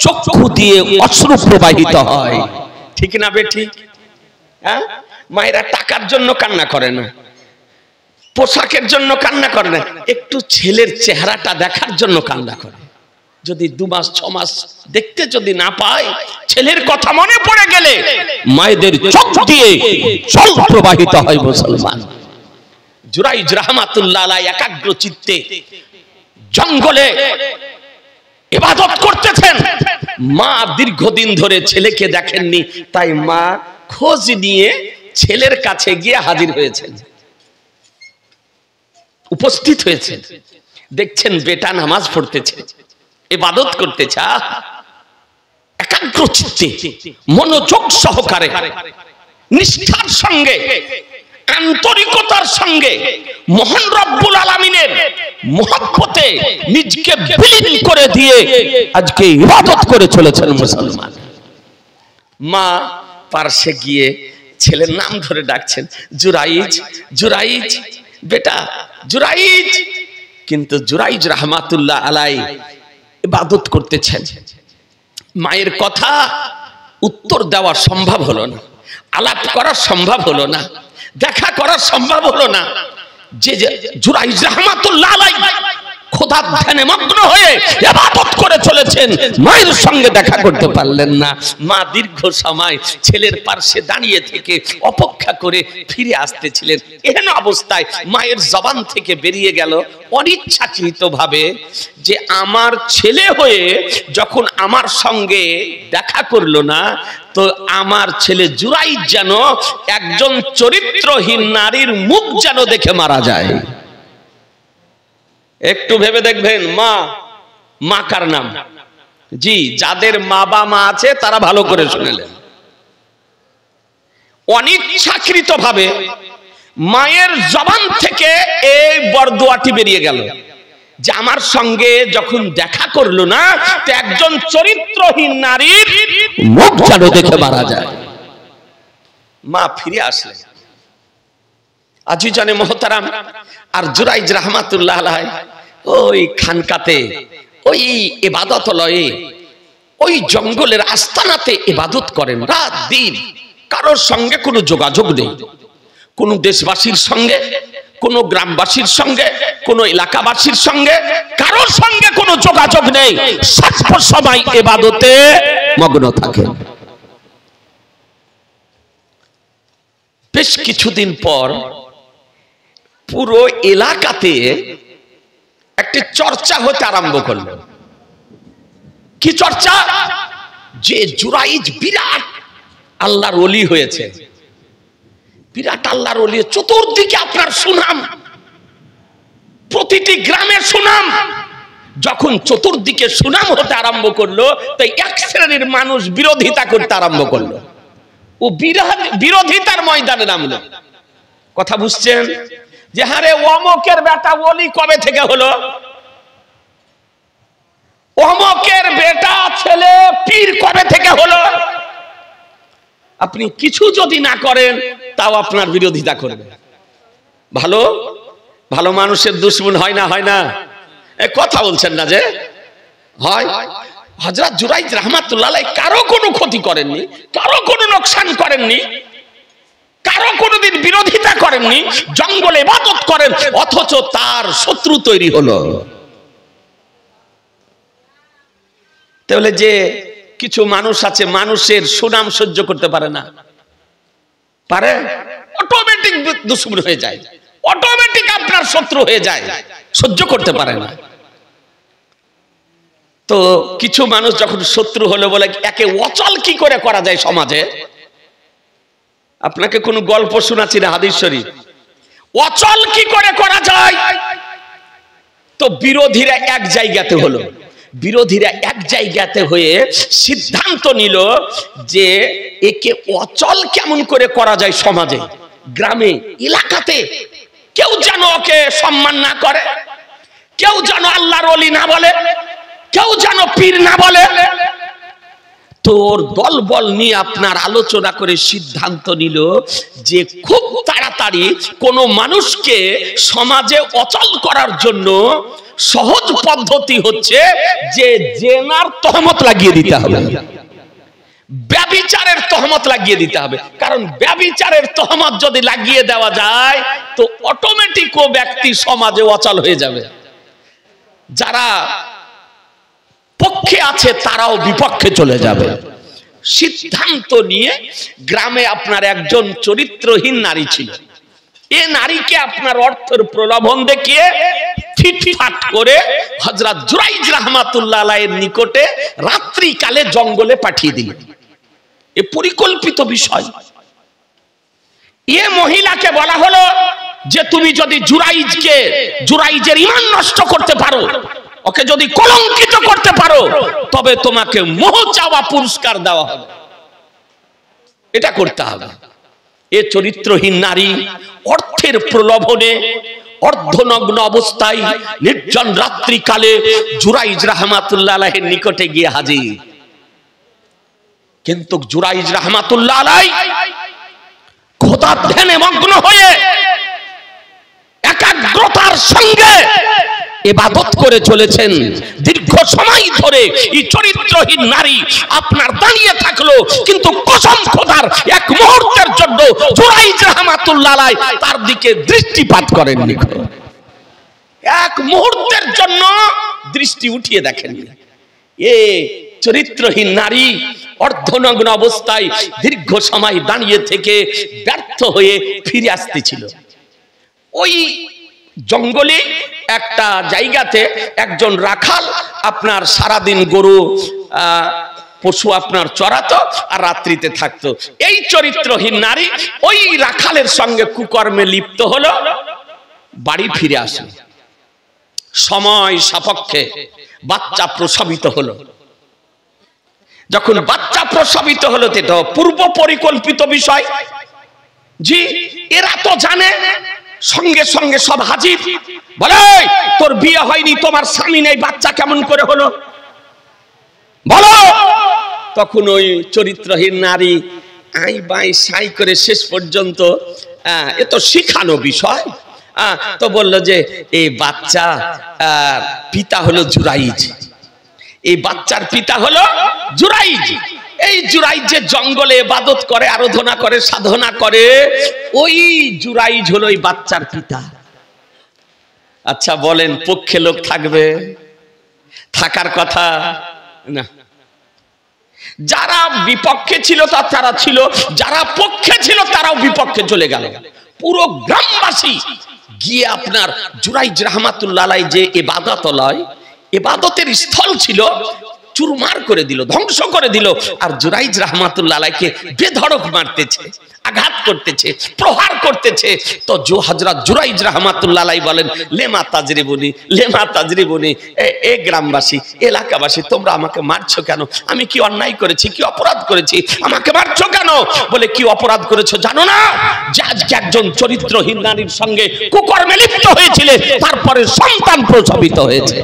চক্ষু দিয়ে অশ্রু প্রবাহিত হয়। ঠিক না বেঠিক? হ্যাঁ, মায়েরা টাকার জন্য কান্না করে না, পোশাকের জন্য কান্না করে না, একটু ছেলের চেহারাটা দেখার জন্য কান্না করে। যদি 2 মাস 6 মাস দেখতে যদি না পায়, ছেলের কথা মনে পড়ে গেলে মায়েদের চোখ দিয়ে জল প্রবাহিত হয় মুসলমান। জুরাইজ রাহমাতুল্লাহ আলাইহি একাগ্র চিত্তে জঙ্গলে ইবাদত করতেছেন। মা দীর্ঘদিন ধরে ছেলেকে দেখেননি, তাই মা খোঁজ নিয়ে ছেলের কাছে গিয়ে হাজির হয়েছেন, উপস্থিত হয়েছেন। দেখছেন বেটা নামাজ পড়তেছে, ইবাদত করতেছে, একাগ্র চিত্তে মনোযোগ সহকারে, নিষ্ঠার সঙ্গে, আন্তরিকতার সঙ্গে মহান রব্বুল আলামিনের মহব্বতে নিজকে বিলীন করে দিয়ে আজকে ইবাদত করে চলেছেন মুসলমান। মা পার্শ্বে গিয়ে ছেলের নাম ধরে ডাকছেন, জুরাইজ, জুরাইজ, বেটা জুরাইজ। কিন্তু জুরাইজ রাহমাতুল্লাহ আলাইহি ইবাদত করতেছেন। মায়ের কথা উত্তর দেওয়া সম্ভব হলো না, আলাপ করা সম্ভব হলো না, দেখা করা সম্ভব হলো না। যে জুরাইজ রাহমাতুল্লাহ আলাইহি খোদার ধ্যানে মগ্ন হয়ে ইবাদত করে চলেছেন, মায়ের সঙ্গে দেখা করতে পারলেন না। মা দীর্ঘ সময় ছেলের পাশে দাঁড়িয়ে থেকে অপেক্ষা করে ফিরে আসতেছিলেন। এহেন অবস্থায় মায়ের জবান থেকে বেরিয়ে গেল অনিচ্ছাকৃতভাবে যে আমার ছেলে হয়ে যখন আমার সঙ্গে দেখা করলো না, তো আমার ছেলে জুরাইজ যেন একজন চরিত্রহীন নারীর মুখ যেন দেখে মারা যায়। একটু ভেবে দেখবেন, মা কার নাম? জি, যাদের মা বা মা আছে তারা ভালো করে শুনেলেন। অনিচ্ছাকৃতভাবে মায়ের জবান থেকে এই বরদোয়াটি বেরিয়ে গেল যে আমার সঙ্গে যখন দেখা করলো না, তো একজন চরিত্রহীন নারীর মুখ যেন দেখে মারা যায়। মা ফিরে আসলেন। আজিজানে মোহতারাম, আর জুরাইজ রাহমাতুল্লাহ আলাইহি ওই খানকাতে, ওই ইবাদতলয়ে, ওই জঙ্গলের আস্তানাতে ইবাদত করেন রাত দিন। কারোর সঙ্গে কোনো যোগাযোগ নেই, কোনো দেশবাসীর সঙ্গে, কোনো গ্রামবাসীর সঙ্গে, কোনো এলাকাবাসীর সঙ্গে, কারোর সঙ্গে কোনো যোগাযোগ নেই। সবসময় ইবাদতে মগ্ন থাকেন। বেশ কিছুদিন পর পুরো এলাকাতে একটি চর্চা হতে আরম্ভ করলো। কি চর্চা? যে জুরাইজ বিরাট আল্লাহর ওলি হয়েছে, বিরাট আল্লাহর ওলি। চতুর্দিকে আপনার সুনাম, প্রতিটি গ্রামে সুনাম। যখন চতুর্দিকে সুনাম হতে আরম্ভ করলো, তাই এক শ্রেণীর মানুষ বিরোধিতা করতে আরম্ভ করলো। ও বিরোধিতার ময়দানে নামলো। কথা বুঝছেন? যে হারে অমকের বেটা ওলি কবে থেকে হলো, অমকের বেটা ছেলে পীর কবে থেকে হলো। আপনি কিছু যদি না করেন তাও আপনার বিরোধিতা করবে। ভালো ভালো মানুষের দুশমন হয় না? হয় না? কথা বলছেন না যে হয়? হযরত জুরাইজ রাহমাতুল্লাহ আলাইহি কারো কোনো ক্ষতি করেননি, কারো কোনো নোকসান করেননি, কারো কোনোদিন বিরোধিতা করেননি, জঙ্গলে ইবাদত করেন, অথচ তার শত্রু তৈরি হলো। তাহলে যে কিছু মানুষ আছে মানুষের সুনাম সহ্য করতে পারে না, পারে? অটোমেটিক দুশমন হয়ে যায়, অটোমেটিক আপনার শত্রু হয়ে যায়, সহ্য করতে পারে না। তো কিছু মানুষ যখন শত্রু হলো বলে একে অচল কি করে করা যায় সমাজে। আপনাকে কোন গল্প শোনাচ্ছি না, হাদিস শরীফ। অচল কি করে করা যায়? তো বিরোধীরা এক জায়গাতে হলো, বিরোধীরা এক জায়গাতে হয়ে সিদ্ধান্ত নিল যে একে অচল কেমন করে করা যায় সমাজে, গ্রামে, এলাকাতে। কেউ যেন ওকে সম্মান না করে, কেউ যেন আল্লাহর ওলি না বলে, কেউ যেন পীর না বলে। তোর দল বল নিয়ে আপনার আলোচনা করে সিদ্ধান্ত নিল যে খুব তাড়াতাড়ি কোন মানুষকে সমাজে অচল করার জন্য সহজ পদ্ধতি হচ্ছে যে জেনার তহমত লাগিয়ে দিতে হবে, ব্যভিচারের তহমত লাগিয়ে দিতে হবে। কারণ ব্যভিচারের তহমত যদি লাগিয়ে দেওয়া যায় তো অটোমেটিক ও ব্যক্তি সমাজে অচল হয়ে যাবে। যারা পক্ষে আছে তারাও বিপক্ষে চলে যাবে। সিদ্ধান্ত নিয়ে গ্রামে আপনার একজন চরিত্রহীন নারী ছিল। এ নারীকে আপনার অর্থের প্রলোভন দেখিয়ে ফিটফাট করে হযরত জুরাইজ রাহমাতুল্লাহ আলাইহির নিকটে রাত্রিকালে জঙ্গলে পাঠিয়ে দিলেন। এ পরিকল্পিত বিষয়। এ মহিলাকে বলা হলো যে তুমি যদি জুরাইজের ঈমান নষ্ট করতে পারো, ওকে যদি কলঙ্কিত করতে পারো, তবে তোমাকে মোহ চাওয়া পুরস্কার দেওয়া হবে। এটা করতে হবে। এ চরিত্রহীন নারী অর্থের প্রলোভনে অর্ধনগ্ন অবস্থায় নির্জন রাত্রিকালে জুরাইজ রাহমাতুল্লাহ আলাইহির নিকটে গিয়ে হাজির। কিন্তু জুরাইজ রাহমাতুল্লাহ আলাইহি খোদার ধ্যানে মগ্ন হয়ে একাগ্রতার সঙ্গে ইবাদত করে চলেছেন। দীর্ঘ সময় ধরে এই চরিত্রহীন নারী আপনার দাঁড়িয়ে থাকলো, কিন্তু কসম খোদার এক মুহূর্তের জন্য জুরাইজ রাহমাতুল্লাহ আলাইহি তার দিকে দৃষ্টিপাত করেননি। এক মুহূর্তের জন্য দৃষ্টি উঠিয়ে দেখেন। এ চরিত্রহীন নারী অর্ধনগ্ন অবস্থায় দীর্ঘ সময় দাঁড়িয়ে থেকে ব্যর্থ হয়ে ফিরে আসতেছিল। ওই জঙ্গলে একটা জায়গাতে একজন রাখাল আপনার সারাদিন গরু পশু আপনার চড়াতো আর রাত্রিতে থাকতো। এই চরিত্রহীন নারী ওই রাখালের সঙ্গে কুকর্মে লিপ্ত হলো, বাড়ি ফিরে আসে। সময় সাপেক্ষে বাচ্চা প্রসবিত হলো। যখন বাচ্চা প্রসবিত হলো, এটা পূর্ব পরিকল্পিত বিষয়। জি, এরা তো জানে, সঙ্গে সঙ্গে সব হাজির। বলে, তোর বিয়ে হয়নি, তোমার স্বামী নেই, বাচ্চা কেমন করে হলো বলো। তখন ওই চরিত্রহীন নারী আই বাই সাই করে শেষ পর্যন্ত এ তো শিখানো বিষয়, তো বলল যে এই বাচ্চা পিতা হলো জুরাইজ, এই বাচ্চার পিতা হলো জুরাইজ। এই জুরাইজ যে জঙ্গলে ইবাদত করে, আরাধনা করে, সাধনা করে, ওই জুরাইজ হলো এই বাচ্চার পিতা। আচ্ছা বলেন, পক্ষে লোক থাকবে? থাকার কথা না। যারা বিপক্ষে ছিল তারা ছিল, যারা পক্ষে ছিল তারাও বিপক্ষে চলে গেল। পুরো গ্রামবাসী গিয়ে আপনার জুরাইজ রাহমাতুল্লাহ আলাইহি যে ইবাদতালয়, ইবাদতের স্থল ছিল, চুরমার করে দিল, ধ্বংস করে দিল। আর জুরাইজ রাহমাতুল্লাহ আলাইহিকে বেধড়ক মারতেছে, আঘাত করতেছে, প্রহার করতেছে। তো হযরত জুরাইজ রাহমাতুল্লাহ আলাইহি বলেন, লেমা তাজরিবুনি, লেমা তাজরিবুনি, এ গ্রামবাসী, এলাকাবাসী, তোমরা আমাকে মারছো কেন? আমি কি অন্যায় করেছি, কি অপরাধ করেছি, আমাকে মারছো কেন? বলে, কি অপরাধ করেছো জানো না? যে আজকে একজন চরিত্রহীন নারীর সঙ্গে কুকর্মে লিপ্ত হয়েছিলে, তারপরে সন্তান প্রসবিত হয়েছে।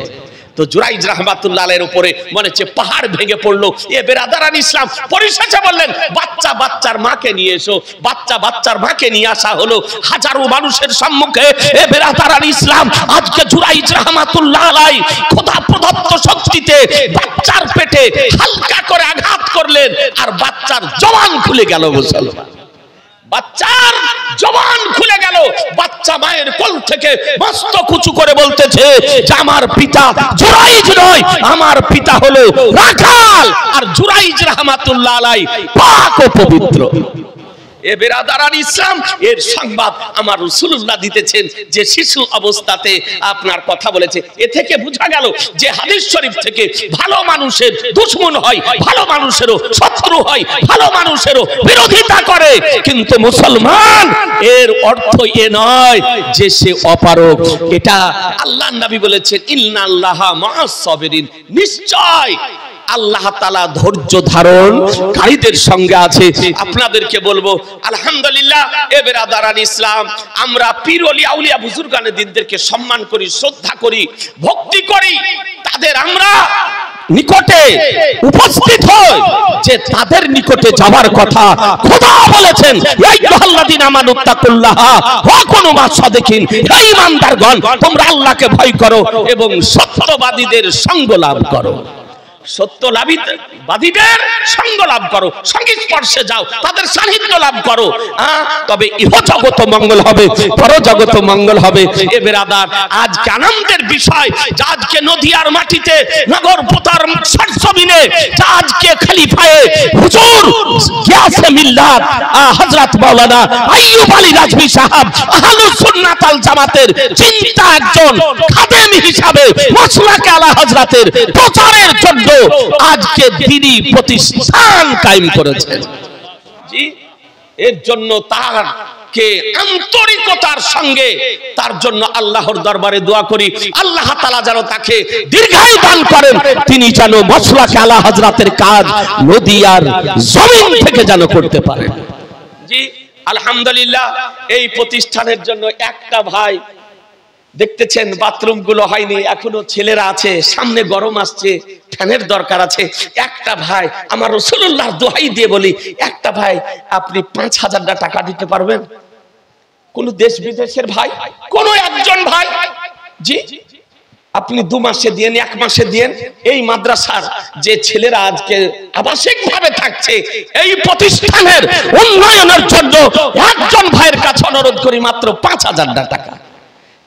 তো জুরাইজ রাহমাতুল্লাহ আলাইহির উপরে মনে হচ্ছে পাহাড় ভেঙে পড়লো। এ বেরাদারান ইসলাম পরিশেষে বললেন, বাচ্চা বাচ্চার মাকে নিয়ে এসো। বাচ্চা বাচ্চার মাকে নিয়ে আসা হলো হাজারো মানুষের সম্মুখে। এ বেরাদারান ইসলাম, আজকে জুরাইজ রাহমাতুল্লাহ আলাইহি খোদা প্রদত্ত শক্তিতে বাচ্চার পেটে হালকা করে আঘাত করলেন, আর বাচ্চার জবান খুলে গেল। মুসলমান, বাচ্চার জবান খুলে গেল। বাচ্চা মায়ের কোল থেকে মস্তক উঁচু করে বলতেছে যে আমার পিতা জুরাইজ নয়, আমার পিতা হলো রাখাল। আর জুরাইজ রাহমাতুল্লাহ আলাইহি পাক ও পবিত্র। এ বেরাদারান ইসলাম, এর সংবাদ আমার রাসূলুল্লাহ দিতেছেন যে শিশু অবস্থাতে আপনার কথা বলেছে। এ থেকে বোঝা গেল যে হাদিস শরীফ থেকে ভালো মানুষের দুশমন হয়, ভালো মানুষেরও শত্রু হয়, ভালো মানুষেরও বিরোধিতা করে। কিন্তু মুসলমান, এর অর্থ এ নয় যে সে অপারগ। এটা আল্লাহর নবী বলেছেন, ইন্নাল্লাহা মা'আস সাবিরিন, নিশ্চয় আল্লাহ তাআলা ধৈর্য ধারণকারীদের সঙ্গে আছে। আপনাদেরকে বলবো আলহামদুলিল্লাহ, এ বেরাদারান ইসলাম, আমরা পীর ওলি আউলিয়া বুজুর্গানে দিনদেরকে সম্মান করি, শ্রদ্ধা করি, ভক্তি করি। তাদের আমরা নিকটে উপস্থিত হই, যে তাদের নিকটে যাওয়ার কথা খোদা বলেছেন, ইয়া আইয়ুহাল্লাযীনা আমানুত্তাকুল্লাহা ওয়া কুনু মা'আস সাদিকিন, হে ঈমানদারগণ, তোমরা আল্লাহকে ভয় করো এবং সত্যবাদীদের সঙ্গ লাভ করো। সত্যবাদীদের সঙ্গ লাভ করো, সংস্পর্শে যাও, তাদের সান্নিধ্য লাভ করো, তবে ইহ জগত মঙ্গল হবে, পর জগত মঙ্গল হবে। এ বেরাদার, আজকে আনন্দের বিষয় যে আজকে নদিয়ার মাটিতে, নগর পোতার সরজমিনে, যে আজকে খলিফায়ে হুজুর গিয়াসে মিল্লাত হযরত মাওলানা আইয়ুব আলী রাজভী সাহেব আহলুস সুন্নাত আল জামাতের চিন্তা একজন খাদেম হিসাবে মাসলাকে আলা হযরতের প্রচারের জন্য আজকে দ্বীনি প্রতিষ্ঠান কায়েম করেছেন। জি, এর জন্য তারকে আন্তরিকতার সঙ্গে তার জন্য আল্লাহর দরবারে দোয়া করি, আল্লাহ তাআলা যেন তাকে দীর্ঘায়ু দান করেন, তিনি যেন মাসলাকে আলা হযরতের কাজ নদিয়ার জমিন থেকে যেন করতে পারেন। জি আলহামদুলিল্লাহ, এই প্রতিষ্ঠানের জন্য একটা ভাই দেখতেছেন বাথরুম গুলো হয়নি, এখনো ছেলেরা আছে, সামনে গরম আসছে, ফ্যানের দরকার আছে। একটা ভাই, আমার রাসূলুল্লাহর দোহাই দিয়ে বলি, একটা ভাই আপনি ৫,০০০ টাকা দিতে পারবেন? কোন দেশ বিদেশের ভাই, কোন একজন ভাই, জি আপনি ২ মাসে দিয়েন, ১ মাসে দিয়েন। এই মাদ্রাসার যে ছেলেরা আজকে আবাসিক ভাবে থাকছে, এই প্রতিষ্ঠানের উন্নয়নের জন্য একজন ভাইয়ের কাছে অনুরোধ করি, মাত্র ৫,০০০ টাকা।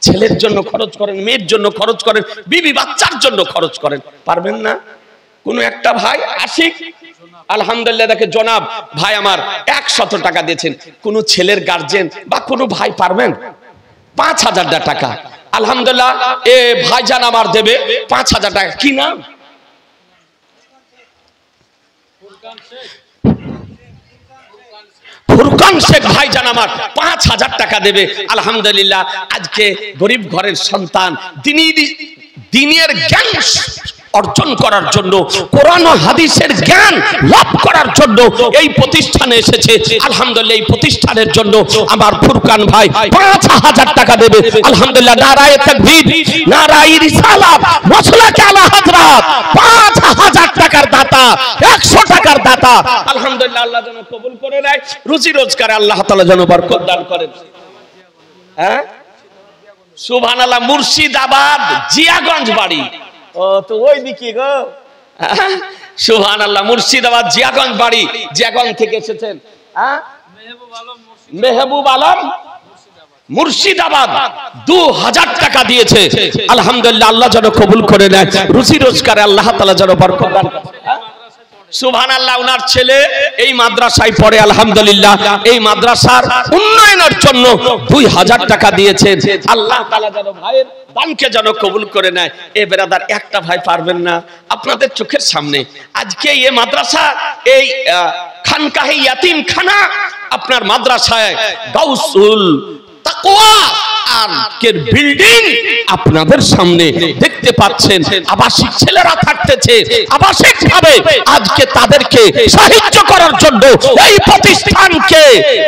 ছেলের জন্য খরচ করেন, মেয়ের জন্য খরচ করেন, বিবি বাচ্চার জন্য খরচ করেন, পারবেন না? কোন একটা ভাই আশিক আলহামদুলিল্লাহ দেখে জনাব ভাই আমার 100 টাকা দিয়েছেন, কোন ছেলের গার্জেন বা কোন ভাই পারবেন 5000 টাকা আলহামদুলিল্লাহ এ ভাইজান আমার দেবে 5000 টাকা, কি নাম? ফুরকান শেখ ভাইজান আমার 5000 টাকা দেবে আলহামদুলিল্লাহ। আজকে গরিব ঘরের সন্তান দিনের জ্ঞান অর্জন করার জন্য, কোরআন ও হাদিসের জ্ঞান লাভ করার জন্য এই প্রতিষ্ঠানে এসেছে আলহামদুলিল্লাহ। এই প্রতিষ্ঠানের জন্য আমার ফুরকান ভাই 5000 টাকা দেবে আলহামদুলিল্লাহ। নারায়ে তাকবীর, নারায়ে রিসালাত, মাসলাকে আলা হযরত 5000 টাকার দাতা, 100 টাকার দাতা আলহামদুলিল্লাহ। আল্লাহ যেন কবুল করে নেয়, রুজি রোজগারে আল্লাহ তাআলা যেন বরকত দান করেন। হ্যাঁ সুবহানাল্লাহ। মুর্শিদাবাদ জিয়াগঞ্জ বাড়ি, ও তো ওই দিকে গো, সুবহানাল্লাহ। মুর্শিদাবাদ জিয়াগঞ্জ বাড়ি, জিয়াগঞ্জ থেকে এসেছেন। হ্যাঁ মেহবুব আলম মুর্শিদাবাদ 2000 টাকা দিয়েছে আলহামদুলিল্লাহ। আল্লাহ যেন কবুল করে নেয়, রুজি রোজগারে আল্লাহ তাআলা যেন বরকত দান করেন। সুবহানাল্লাহ। ওনার ছেলে এই মাদ্রাসায় পড়ে আলহামদুলিল্লাহ। এই মাদ্রাসার উন্নয়নের জন্য 2000 টাকা দিয়েছেন। আল্লাহ তাআলা যেন ভাইয়ের দানকে যেন কবুল করে নেয়। এ বেরাদার একটা ভাই পারবেন না? আপনাদের চোখের সামনে আজকে এই মাদ্রাসা, এই খানকাহে ইয়াতিম খানা আপনার মাদ্রাসায় গাউসুল তাকওয়া আর কের বিল্ডিং আপনাদের সামনে দেখতে পাচ্ছেন। আবাসিক ছেলেরা থাকতেছে, আবাসিক ভাবে আজকে তাদেরকে সাহায্য করার জন্য এই প্রতিষ্ঠানকে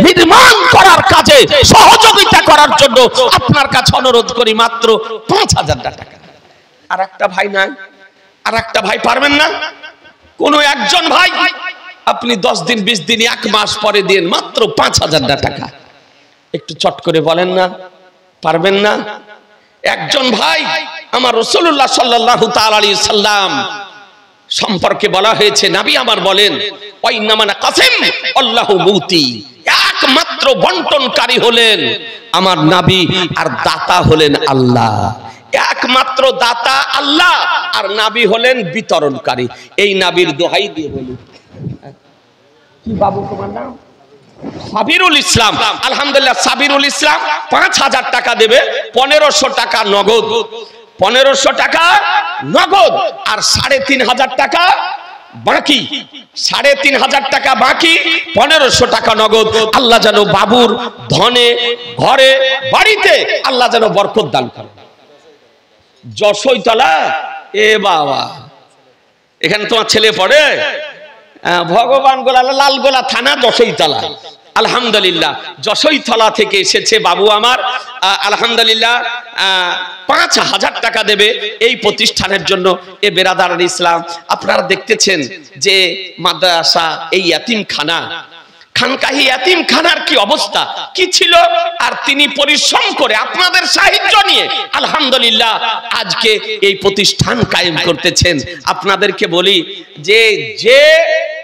নির্মাণ করার কাজে সহযোগিতা করার জন্য আপনার কাছে অনুরোধ করি মাত্র 5000 টাকা। আর একটা ভাই নাই? আর একটা ভাই পারবেন না? কোন একজন ভাই আপনি 10 দিন 20 দিন 1 মাস পরে দিন মাত্র 5000 টাকা। একটু চট করে বলেন না, পারবেন না? একজন ভাই আমার রাসূলুল্লাহ সাল্লাল্লাহু তাআলা আলাইহি সাল্লাম সম্পর্কে বলা হয়েছে, নবী আমার বলেন ওয়া ইন্নামা কাসিম আল্লাহু মুতি, একমাত্র বন্টনকারী হলেন আমার নবী আর দাতা হলেন আল্লাহ। একমাত্র দাতা আল্লাহ আর নবী হলেন বিতরণকারী। এই নবীর দোহাই দিয়ে বলি, কি বাবু তোমার নাম? সাবিরুল ইসলাম আলহামদুলিল্লাহ। সাবিরুল ইসলাম 5000 টাকা দেবে, 1500 টাকা নগদ, 1500 টাকা নগদ আর 3500 টাকা বাকি, 3500 টাকা বাকি, 1500 টাকা নগদ। আল্লাহ যেন বাবুর ধনে, ঘরে, বাড়িতে আল্লাহ যেন বরকত দান করে। যশোইতলা, এ বাবা এখানে তোমার ছেলে পড়ে? ভগবান গোলা, লালগোলা থানা, যশোইতলা আলহামদুলিল্লাহ। যশোইতলা থেকে এসেছে বাবু আমার আলহামদুলিল্লাহ। 5000 টাকা দেবে এই প্রতিষ্ঠানের জন্য। এ বেরাদার ইসলাম, আপনারা দেখতেছেন যে মাদ্রাসা, এই ইয়াতিমখানা, খানকাহি ইয়াতিমখানার কি অবস্থা কি ছিল, আর তিনি পরিশ্রম করে আপনাদের সাহায্য নিয়ে আলহামদুলিল্লাহ আজকে এই প্রতিষ্ঠান কায়েম করতেছেন। আপনাদেরকে বলি যে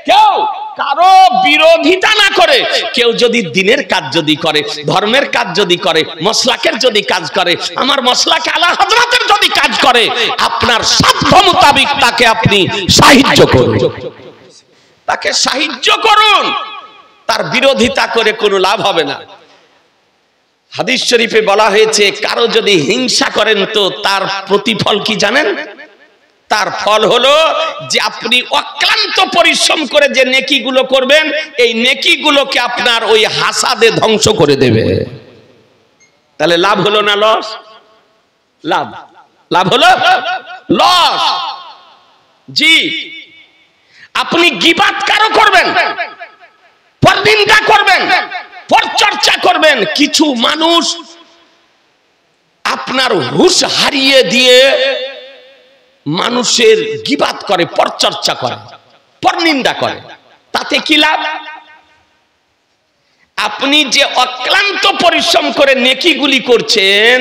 কেউ কারো বিরোধিতা না করে, কেউ যদি দিনের কাজ যদি করে, ধর্মের কাজ যদি করে, মসলাকের যদি কাজ করে, আমার মসলাকে আলা হযরতের যদি কাজ করে, আপনার সাধ্য মোতাবেক তাকে আপনি সাহায্য করুন, তাকে সাহায্য করুন। তার বিরোধিতা করে কোনো লাভ হবে না। হাদিস শরীফে বলা হয়েছে, কারো যদি হিংসা করেন তো তার প্রতিফল কি জানেন? তার ফল হলো যে আপনি অক্লান্ত পরিশ্রম করে যে নেকিগুলো করবেন, এই নেকিগুলোকে আপনার ওই হাসাদে ধ্বংস করে দেবে। তাহলে লাভ হলো না লস? লাভ হলো লস। জি, আপনি গীবাত কারো করবেন, পরনিন্দা করবেন, পরচর্চা করবেন, কিছু মানুষ আপনার হুঁশ হারিয়ে দিয়ে মানুষের গীবাত করে, পরচর্চা করে, পরনিন্দা করে, তাতে কি লাভ? আপনি যে অক্লান্ত পরিশ্রম করে নেকিগুলি করছেন,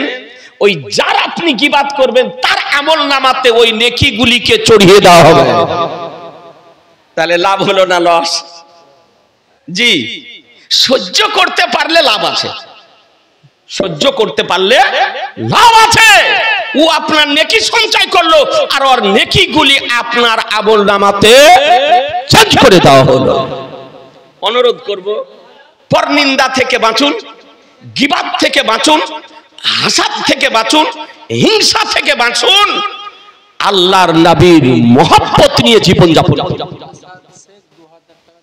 ওই যার আপনি গীবাত করবেন তার আমলনামাতে ওই নেকিগুলিকে চড়িয়ে দেওয়া হবে। তাহলে লাভ হলো না লস? জি, সহ্য করতে পারলে লাভ আছে। সহ্য করতে পারলে লাভ আছে। ও আপনার নেকি সঞ্চয় করলো আর ওর নেকিগুলি আপনার আমলনামাতে চেঞ্জ করে দেওয়া হলো। অনুরোধ করব, পরনিন্দা থেকে বাঁচুন, গীবাত থেকে বাঁচুন, হাসাদ থেকে বাঁচুন, হিংসা থেকে বাঁচুন, আল্লাহর নবীর মহব্বত নিয়ে জীবন যাপন করুন।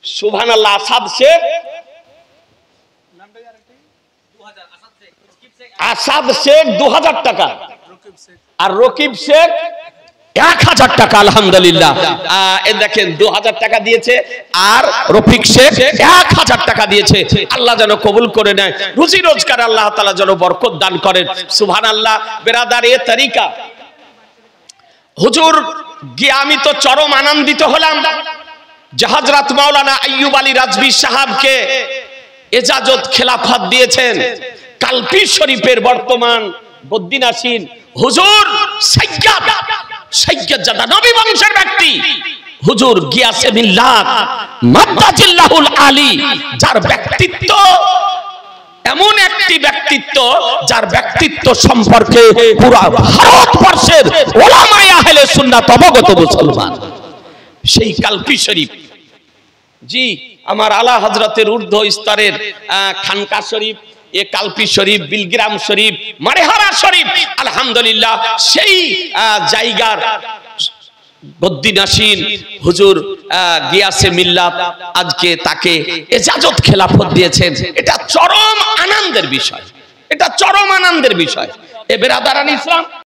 সুবহানাল্লাহ। আসাদ শেখ, আসাদ শেখ 2000 টাকা আর রকিব শেখ 1000 টাকা। আলহামদুলিল্লাহ। দেখেন 2000 টাকা দিয়েছে আর রফিক শেখ 1000 টাকা দিয়েছে। আল্লাহ যেন কবুল করে নেয়, রুজি রোজগার আল্লাহ তাআলা যেন বরকত দান করেন। সুবহানাল্লাহ। বেরাদার, এ তরিকা হুজুর গিয়ে আমি তো চরম আনন্দিত হলাম যে হযরত মাওলানা আইয়ুব আলী রাজভী সাহেবকে এজাজত খেলাফত দিয়েছেন। কালপি শরীফের বর্তমান বদ্দিনাসীন হুজুর সৈয়দজাদা নবী বংশের ব্যক্তি হুজুর গিয়াসে মিল্লাত মাদ্দাজিল্লাহুল আলী, যার ব্যক্তিত্ব এমন একটি ব্যক্তিত্ব যার ব্যক্তিত্ব সম্পর্কে পুরো ভারতবর্ষের উলামায়ে আহলে সুন্নাত অবগত মুসলমান। সেই কালপি শরীফ, জি আমার আলা হযরতের ঊর্ধ্ব স্তরের খানকা শরীফ, এ কালপি শরীফ, বিলগ্রাম শরীফ, মারেহারা শরীফ, আলহামদুলিল্লাহ সেই জায়গার বদ্দিনাসীন হুজুর গিয়াসে মিল্লাত আজকে তাকে এজাজত খেলাফত দিয়েছেন। এটা চরম আনন্দের বিষয়, এটা চরম আনন্দের বিষয়। এ বেরাদারান ইসলাম।